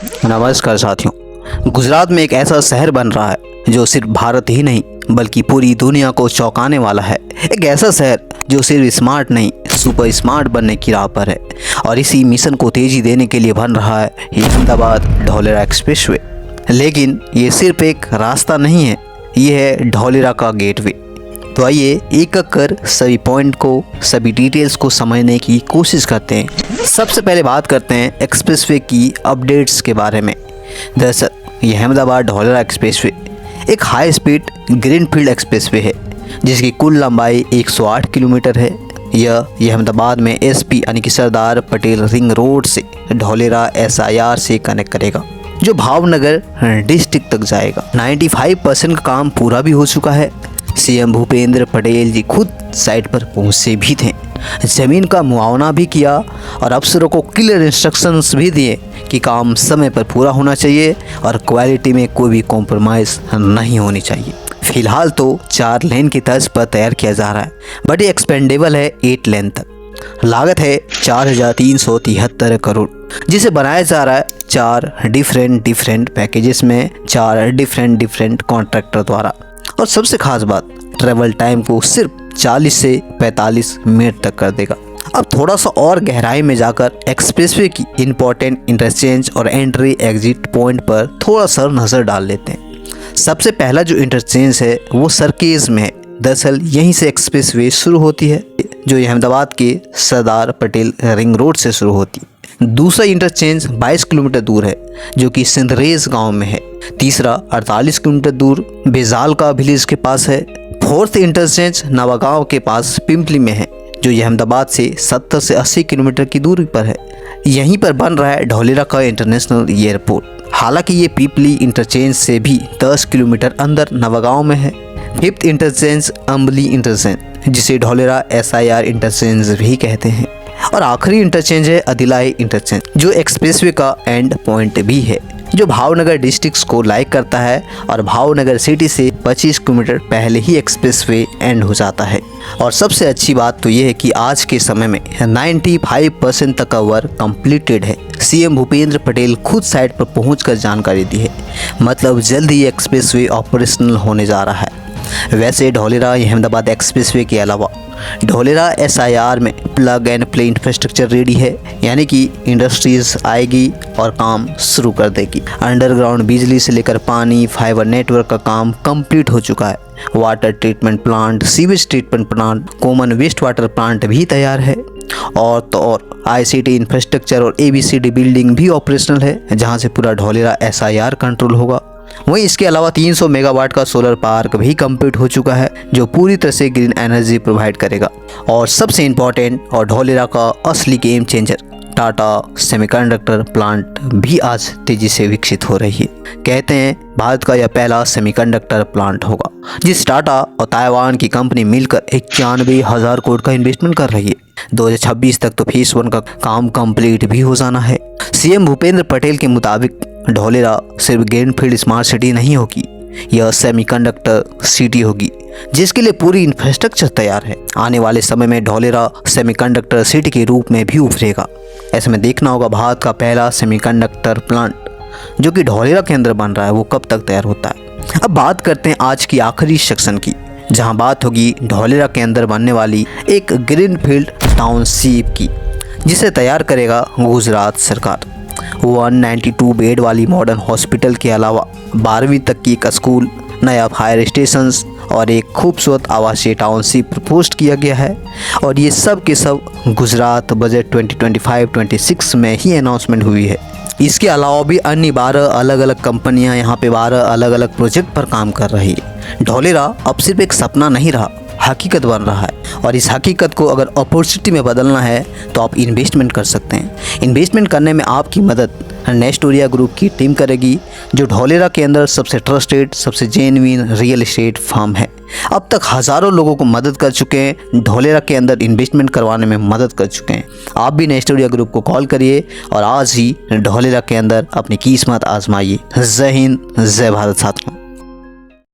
नमस्कार साथियों। गुजरात में एक ऐसा शहर बन रहा है जो सिर्फ भारत ही नहीं बल्कि पूरी दुनिया को चौंकाने वाला है। एक ऐसा शहर जो सिर्फ स्मार्ट नहीं सुपर स्मार्ट बनने की राह पर है और इसी मिशन को तेजी देने के लिए बन रहा है ये अहमदाबाद ढोलेरा एक्सप्रेसवे। लेकिन ये सिर्फ एक रास्ता नहीं है, ये है ढोलेरा का गेटवे। तो आइए एक एक कर सभी पॉइंट को, सभी डिटेल्स को समझने की कोशिश करते हैं। सबसे पहले बात करते हैं एक्सप्रेसवे की अपडेट्स के बारे में। दरअसल ये अहमदाबाद ढोलेरा एक्सप्रेसवे एक हाई स्पीड ग्रीनफील्ड एक्सप्रेसवे है जिसकी कुल लंबाई 108 किलोमीटर है। यह अहमदाबाद में एसपी यानी कि सरदार पटेल रिंग रोड से ढोलेरा SIR से कनेक्ट करेगा जो भावनगर डिस्ट्रिक्ट तक जाएगा। 95% का काम पूरा भी हो चुका है। CM भूपेंद्र पटेल जी खुद साइट पर पहुंचे भी थे, ज़मीन का मुआवना भी किया और अफसरों को क्लियर इंस्ट्रक्शंस भी दिए कि काम समय पर पूरा होना चाहिए और क्वालिटी में कोई भी कॉम्प्रोमाइज़ नहीं होनी चाहिए। फिलहाल तो 4 लेन की तर्ज पर तैयार किया जा रहा है बट ये एक्सपेंडेबल है 8 लेन तक। लागत है 4,373 करोड़ जिसे बनाया जा रहा है 4 डिफरेंट पैकेजेस में 4 डिफरेंट कॉन्ट्रैक्टर द्वारा। और सबसे खास बात, ट्रेवल टाइम को सिर्फ 40 से 45 मिनट तक कर देगा। अब थोड़ा सा और गहराई में जाकर एक्सप्रेसवे की इंपॉर्टेंट इंटरचेंज और एंट्री एग्जिट पॉइंट पर थोड़ा सा नज़र डाल लेते हैं। सबसे पहला जो इंटरचेंज है वो सरकेज में है। दरअसल यहीं से एक्सप्रेसवे शुरू होती है जो अहमदाबाद के सरदार पटेल रिंग रोड से शुरू होती है। दूसरा इंटरचेंज 22 किलोमीटर दूर है जो कि सिंधरेज गांव में है। तीसरा 48 किलोमीटर दूर बेजाल का विलेज के पास है। फोर्थ इंटरचेंज नवागांव के पास पिंपली में है जो अहमदाबाद से 70 से 80 किलोमीटर की दूरी पर है। यहीं पर बन रहा है ढोलेरा का इंटरनेशनल एयरपोर्ट। हालांकि ये पिंपली इंटरचेंज से भी 10 किलोमीटर अंदर नवागांव में है। फिफ्थ इंटरचेंज अम्बली इंटरचेंज जिसे ढोलेरा SIR इंटरचेंज भी कहते हैं। और आखिरी इंटरचेंज है अदिलाई इंटरचेंज जो एक्सप्रेसवे का एंड पॉइंट भी है जो भावनगर डिस्ट्रिक्ट को लाइक करता है और भावनगर सिटी से 25 किलोमीटर पहले ही एक्सप्रेसवे एंड हो जाता है। और सबसे अच्छी बात तो ये है कि आज के समय में 95% तक का वर्क कंप्लीटेड है। CM भूपेंद्र पटेल खुद साइट पर पहुंचकर जानकारी दी है, मतलब जल्द ही एक्सप्रेसवे ऑपरेशनल होने जा रहा है। वैसे ढोलेरा अहमदाबाद एक्सप्रेसवे के अलावा ढोलेरा SIR में plug and play infrastructure ready है, यानी कि इंडस्ट्रीज आएगी और काम शुरू कर देगी। अंडरग्राउंड बिजली से लेकर पानी फाइबर नेटवर्क का काम कंप्लीट हो चुका है। Water treatment plant, sewage treatment plant, common waste water plant भी तैयार है। और तो और ICT इंफ्रास्ट्रक्चर और ABCD बिल्डिंग भी ऑपरेशनल है जहाँ से पूरा ढोलेरा SIR कंट्रोल होगा। वहीं इसके अलावा 300 मेगावाट का सोलर पार्क भी कंप्लीट हो चुका है जो पूरी तरह से ग्रीन एनर्जी प्रोवाइड करेगा। और सबसे इम्पोर्टेंट और ढोलेरा का असली game changer Tata semiconductor plant भी आज तेजी से विकसित हो रही है। कहते हैं भारत का यह पहला सेमीकंडक्टर प्लांट होगा जिस टाटा और ताइवान की कंपनी मिलकर 91,000 करोड़ का इन्वेस्टमेंट कर रही है। 2026 तक तो फेज 1 का काम कंप्लीट भी हो जाना है। CM भूपेंद्र पटेल के मुताबिक ढोलेरा सिर्फ ग्रीनफील्ड स्मार्ट सिटी नहीं होगी, यह सेमीकंडक्टर सिटी होगी जिसके लिए पूरी इंफ्रास्ट्रक्चर तैयार है। आने वाले समय में ढोलेरा सेमीकंडक्टर सिटी के रूप में भी उभरेगा। ऐसे में देखना होगा भारत का पहला सेमीकंडक्टर प्लांट जो कि ढोलेरा के अंदर बन रहा है वो कब तक तैयार होता है। अब बात करते हैं आज की आखिरी सेक्शन की जहां बात होगी ढोलेरा के अंदर बनने वाली एक ग्रीनफील्ड टाउनशिप की जिसे तैयार करेगा गुजरात सरकार। 192 बेड वाली मॉडर्न हॉस्पिटल के अलावा 12वीं तक की एक स्कूल, नया फायर स्टेशन और एक खूबसूरत आवासीय टाउनशिप प्रपोज किया गया है। और ये सब के सब गुजरात बजट 2025-26 में ही अनाउंसमेंट हुई है। इसके अलावा भी अन्य 12 अलग अलग कंपनियां यहाँ पे 12 अलग अलग प्रोजेक्ट पर काम कर रही है। ढोलेरा अब सिर्फ एक सपना नहीं रहा, हकीकत बन रहा है। और इस हकीकत को अगर अपॉर्चुनिटी में बदलना है तो आप इन्वेस्टमेंट कर सकते हैं। इन्वेस्टमेंट करने में आपकी मदद नेस्टोरिया ग्रुप की टीम करेगी जो ढोलेरा के अंदर सबसे ट्रस्टेड, सबसे जेन्युइन रियल एस्टेट फर्म है। अब तक हज़ारों लोगों को मदद कर चुके हैं, ढोलेरा के अंदर इन्वेस्टमेंट करवाने में मदद कर चुके हैं। आप भी नेस्टोरिया ग्रुप को कॉल करिए और आज ही ढोलेरा के अंदर अपनी किस्मत आजमाइए। जय हिंद, जय भारत साथियों।